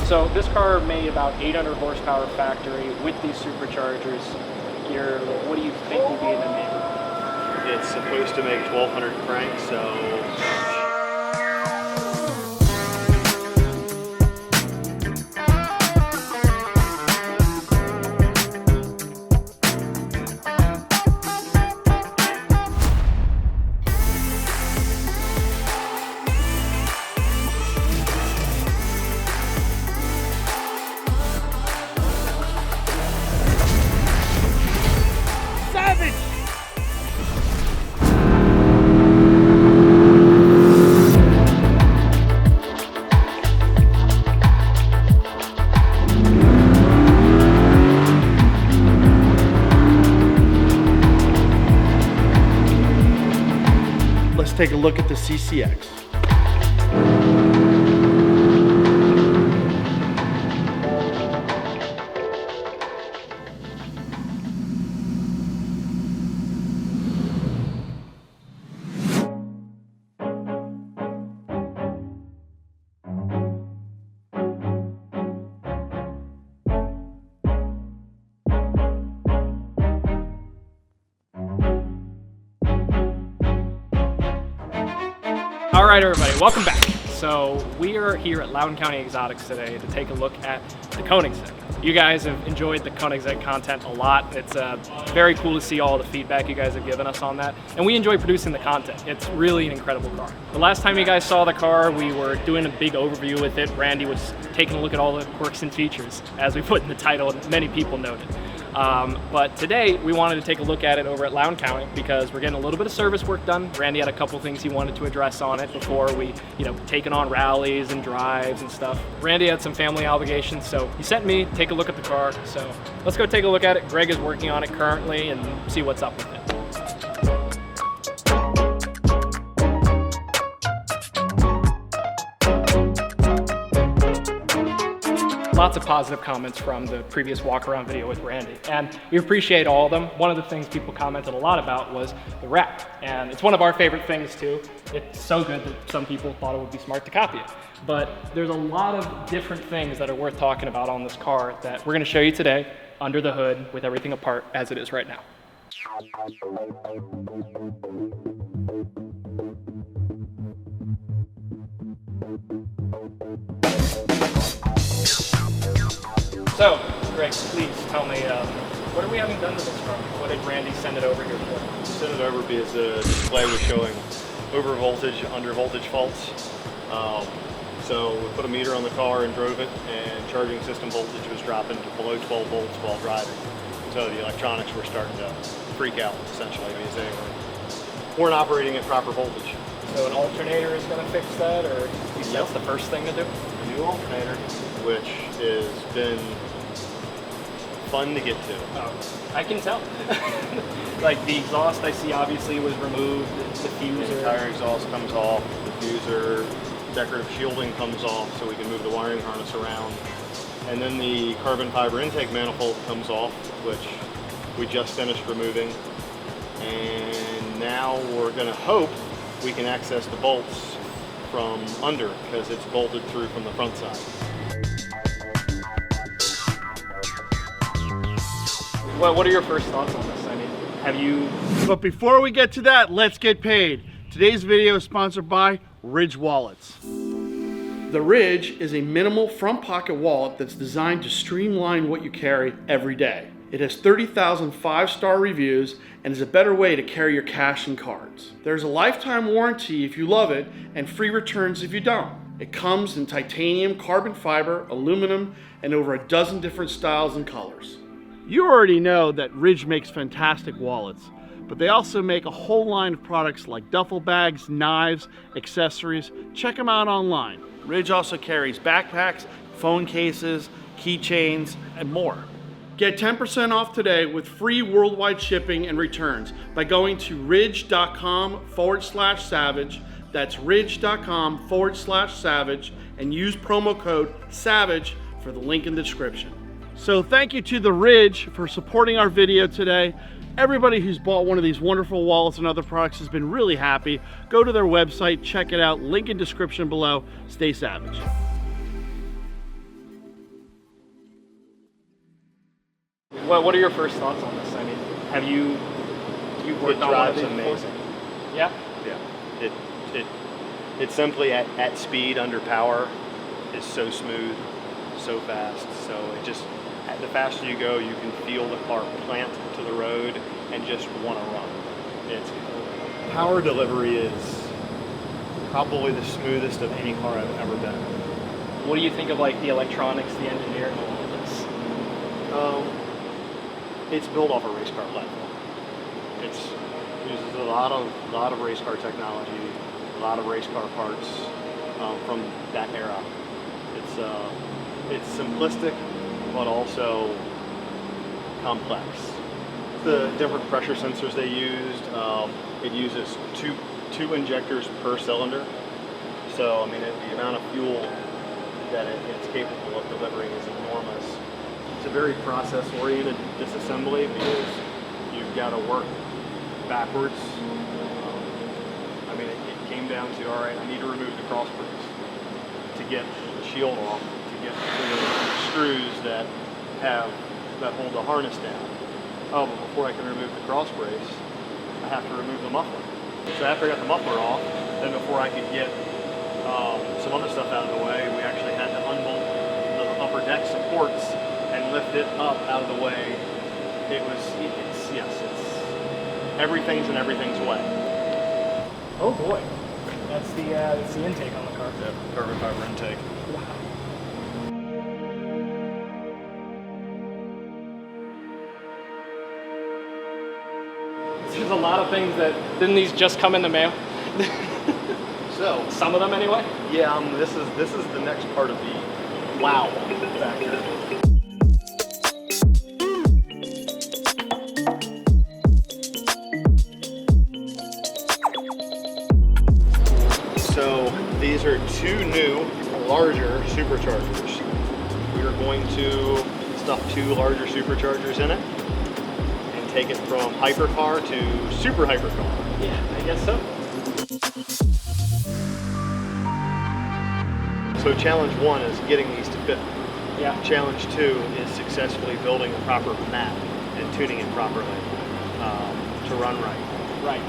So this car made about 800 horsepower factory with these superchargers. What do you think will be in the neighborhood? It's supposed to make 1,200 cranks, so... Let's take a look at the CCX. All right, everybody, welcome back. So we are here at Loudoun County Exotics today to take a look at the Koenigsegg. You guys have enjoyed the Koenigsegg content a lot. It's very cool to see all the feedback you guys have given us on that. And we enjoy producing the content. It's really an incredible car. The last time you guys saw the car, we were doing a big overview with it. Randy was taking a look at all the quirks and features, as we put in the title, and many people noted. But today we wanted to take a look at it over at Loudoun County because we're getting a little bit of service work done. Randy had a couple things he wanted to address on it before we, taking on rallies and drives and stuff. Randy had some family obligations, so he sent me to take a look at the car. So let's go take a look at it. Greg is working on it currently and see what's up with it. Lots of positive comments from the previous walk-around video with Randy, and we appreciate all of them. One of the things people commented a lot about was the wrap, and it's one of our favorite things too. It's so good that some people thought it would be smart to copy it. But there's a lot of different things that are worth talking about on this car that we're gonna show you today, under the hood, with everything apart as it is right now. So, Greg, please tell me, what are we having done to this car? What did Randy send it over here for? Sent it over because the display was showing over voltage, under voltage faults. So we put a meter on the car and drove it, and charging system voltage was dropping to below 12 volts while driving. So the electronics were starting to freak out, essentially, because they weren't operating at proper voltage. So an alternator is going to fix that, or that's the first thing to do? A new alternator, which has been fun to get to. Oh, I can tell. Like the exhaust I see obviously was removed, the diffuser. The entire exhaust comes off, the diffuser, decorative shielding comes off so we can move the wiring harness around. And then the carbon fiber intake manifold comes off, which we just finished removing. And now we're gonna hope we can access the bolts from under because it's bolted through from the front side. What are your first thoughts on this? I mean, have you... But before we get to that, let's get paid. Today's video is sponsored by Ridge Wallets. The Ridge is a minimal front pocket wallet that's designed to streamline what you carry every day. It has 30,000 5-star reviews and is a better way to carry your cash and cards. There's a lifetime warranty if you love it and free returns if you don't. It comes in titanium, carbon fiber, aluminum, and over a dozen different styles and colors. You already know that Ridge makes fantastic wallets, but they also make a whole line of products like duffel bags, knives, accessories. Check them out online. Ridge also carries backpacks, phone cases, keychains, and more. Get 10% off today with free worldwide shipping and returns by going to ridge.com/savage. That's ridge.com/savage and use promo code SAVAGE for the link in the description. So thank you to the Ridge for supporting our video today. Everybody who's bought one of these wonderful wallets and other products has been really happy. Go to their website, check it out, link in description below. Stay savage. What are your first thoughts on this? I mean, have you worked on one of these before? Amazing. Yeah. Yeah. It simply at speed under power is so smooth, so fast. So it just, the faster you go, you can feel the car plant to the road and just want to run. It's power delivery is probably the smoothest of any car I've ever been in. What do you think of like the electronics, the engineering, all of this? It's built off a race car platform. It uses a lot of race car technology, a lot of race car parts from that era. It's simplistic, but also complex. The different pressure sensors they used, it uses two injectors per cylinder. So I mean, the amount of fuel that it's capable of delivering is enormous. It's a very process-oriented disassembly because you've got to work backwards. I mean, it came down to, all right, I need to remove the cross brace to get the shield off, to get to the screws that hold the harness down. Oh, but before I can remove the cross brace, I have to remove the muffler. So after I got the muffler off, then before I could get some other stuff out of the way, we actually had to unbolt the upper deck supports and lift it up out of the way. It's everything's in everything's way. Oh boy, that's the intake on the car. Yeah, carbon fiber intake. Wow. There's a lot of things that, didn't these just come in the mail? So Some of them anyway? yeah, this is the next part of the wow factor. So these are two new, larger superchargers. We are going to stuff two larger superchargers in it and take it from hypercar to super-hypercar. Yeah, I guess so. So challenge one is getting these to fit. Yeah. Challenge two is successfully building a proper map and tuning it properly to run right. Right.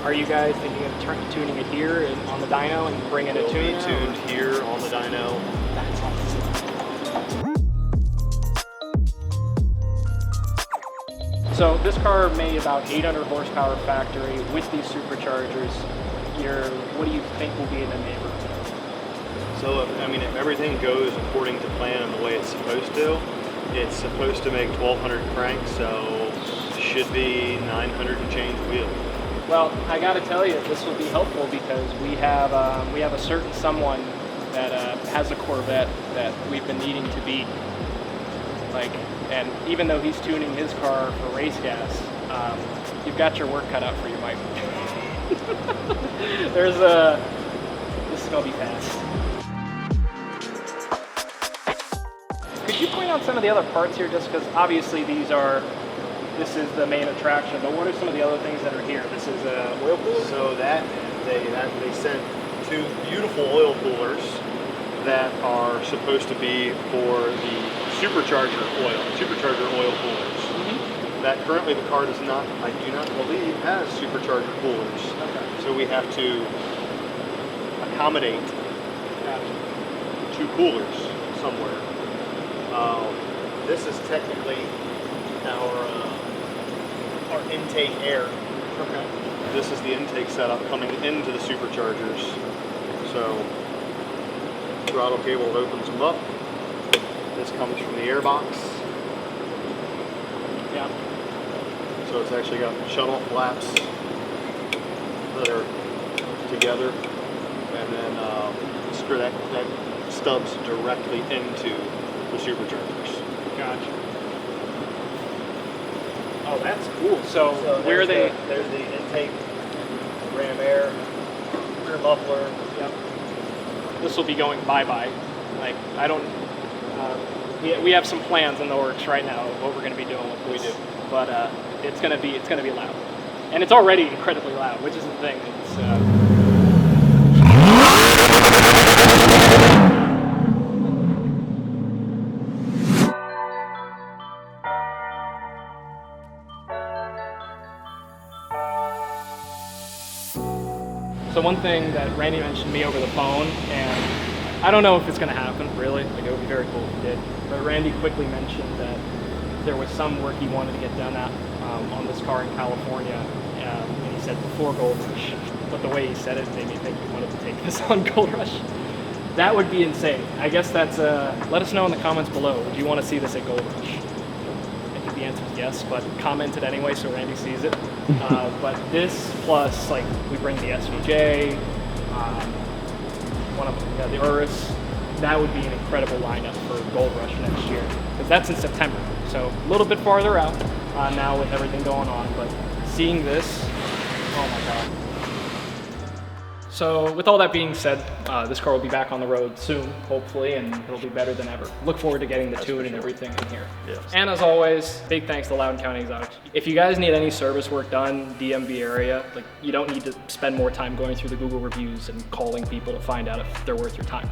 Are you guys thinking of tuning it here on the dyno and bringing it It'll to be tuned here on the dyno. That's awesome. So this car made about 800 horsepower factory with these superchargers. What do you think will be in the neighborhood? So if everything goes according to plan and the way it's supposed to make 1,200 cranks, so should be 900 and change wheels. Well, I got to tell you, this will be helpful because we have a certain someone that has a Corvette that we've been needing to beat. And even though he's tuning his car for race gas, you've got your work cut out for you, Mike. This is gonna be fast. Could you point out some of the other parts here, just because obviously this is the main attraction, but what are some of the other things that are here? This is a oil cooler? So they sent two beautiful oil coolers that are supposed to be for the supercharger oil coolers. Mm-hmm. That currently the car I do not believe has supercharger coolers. Okay. So we have to accommodate two coolers somewhere. This is technically our intake air. Okay. This is the intake setup coming into the superchargers. So throttle cable opens them up. This comes from the air box. Yeah. So it's actually got shut off flaps that are together, and then that stubs directly into the superchargers. Gotcha. Oh, that's cool. So where are they? There's the intake, ram air, rear muffler. Yep. This will be going bye-bye. I don't. We have some plans in the works right now of what we're going to be doing with this. We do. But it's going to be loud, and it's already incredibly loud, which is the thing. So one thing that Randy mentioned to me over the phone, and I don't know if it's gonna happen, really, like it would be very cool if it did, but Randy quickly mentioned that there was some work he wanted to get done on this car in California, and he said before Gold Rush, but the way he said it made me think he wanted to take this on Gold Rush. That would be insane. I guess that's, let us know in the comments below, would you want to see this at Gold Rush? I think the answer is yes, but comment it anyway so Randy sees it. But this plus, like, we bring the SVJ, one of the Urus, that would be an incredible lineup for Gold Rush next year, because that's in September, so a little bit farther out now with everything going on, but seeing this, oh my god. So with all that being said, this car will be back on the road soon, hopefully, and it'll be better than ever. Look forward to getting the tune and everything in here. Yes. And as always, big thanks to Loudoun County Exotics. If you guys need any service work done, DMV area, like, you don't need to spend more time going through the Google reviews and calling people to find out if they're worth your time.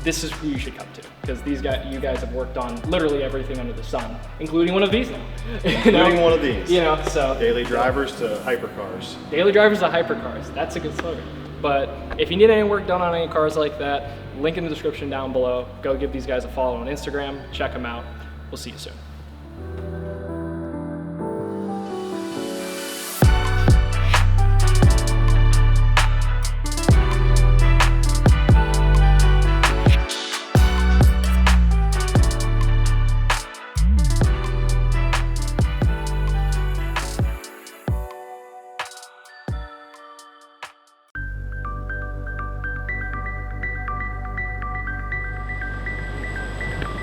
This is who you should come to, because you guys have worked on literally everything under the sun, including one of these now. Including one of these. You know, so. Daily drivers to hypercars. Daily drivers to hypercars. That's a good slogan. But if you need any work done on any cars like that, link in the description down below. Go give these guys a follow on Instagram. Check them out. We'll see you soon.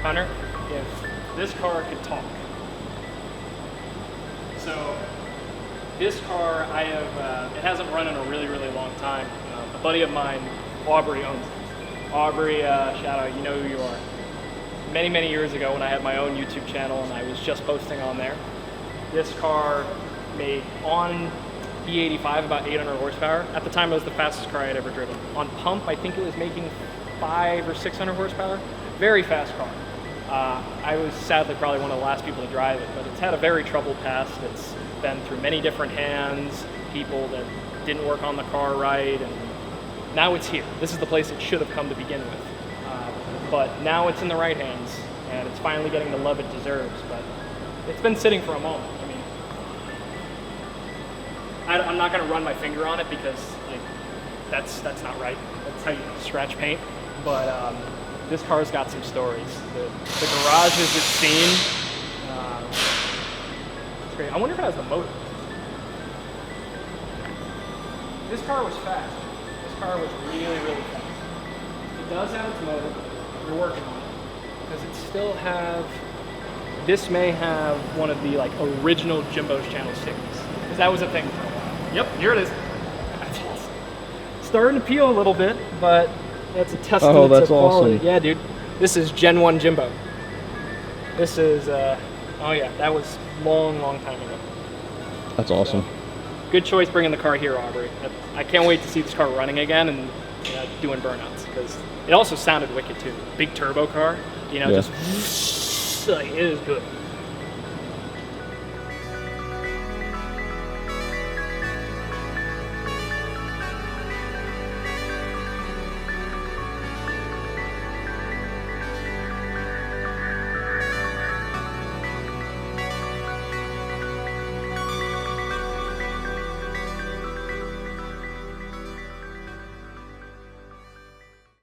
Hunter, if this car could talk. So this car, it hasn't run in a really, really long time. A buddy of mine, Aubrey, owns it. Aubrey, shout out, you know who you are. Many, many years ago when I had my own YouTube channel and I was just posting on there, this car made on E85 about 800 horsepower. At the time, it was the fastest car I had ever driven. On pump, I think it was making 500 or 600 horsepower. Very fast car. I was sadly probably one of the last people to drive it, but it's had a very troubled past. It's been through many different hands, people that didn't work on the car right, and now it's here. This is the place it should have come to begin with. But now it's in the right hands, and it's finally getting the love it deserves, but it's been sitting for a moment. I mean, I'm not gonna run my finger on it because, like, that's not right. That's how you scratch paint, but this car's got some stories. The garages it's seen, it's great. I wonder if it has the motor. This car was fast. This car was really, really fast. It does have its motor. We're working on it. Does it still have, this may have one of the, like, original Jimbo's channel stickers. Because that was a thing for a while. Yep, here it is. That's awesome. Starting to peel a little bit, but that's a testament to quality. Awesome. Yeah, dude. This is Gen 1 Jimbo. This is, oh yeah, that was long time ago. That's awesome. So, good choice bringing the car here, Aubrey. I can't wait to see this car running again and doing burnouts, because it also sounded wicked too. Big turbo car, you know, just, like, it is good.